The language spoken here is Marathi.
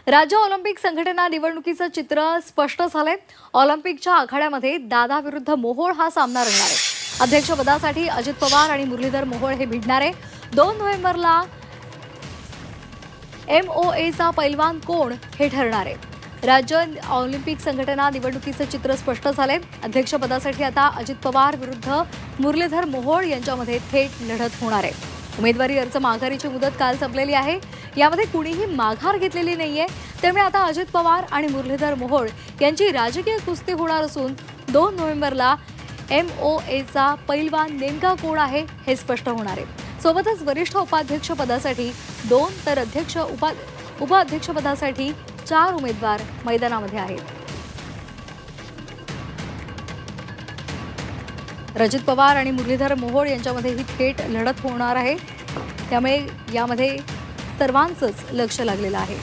राज्य ऑलिम्पिक संघटना निवडणुकीचं चित्र स्पष्ट झालंय। ऑलिम्पिकच्या आखाड्यामध्ये दादा विरुद्ध मोहोळ हा सामना रंगणार आहे। अध्यक्षपदासाठी अजित पवार आणि मुरलीधर मोहोळ हे भिडणार आहे। 2 नोव्हेंबरला MOAचा पैलवान कोण हे ठरणार आहे। राज्य ऑलिम्पिक संघटना निवडणुकीचं चित्र स्पष्ट झालंय। अध्यक्षपदासाठी आता अजित पवार विरुद्ध मुरलीधर मोहोळ यांच्यामध्ये थेट लढत होणार आहे। उमेदवारी अर्ज माघारीची मुदत काल संपलेली आहे। यामध्ये कुणीही माघार घेतलेली नाहीये। त्यामुळे आता अजित पवार आणि मुरलीधर मोहोळ यांची राजकीय कुस्ती होणार असून 2 नोव्हेंबरला MOAचा पैलवान नेमका कोण आहे हे स्पष्ट होणार आहे। सोबतच वरिष्ठ उपाध्यक्ष पदासाठी 2 तर अध्यक्ष उपाध्यक्ष पदासाठी 4 उमेदवार मैदानामध्ये आहेत। अजित पवार आणि मुरलीधर मोहोळ यांच्यामध्ये ही थेट लढत होणार आहे। त्यामुळे यामध्ये सर्वांचंच लक्ष लागलेलं आहे।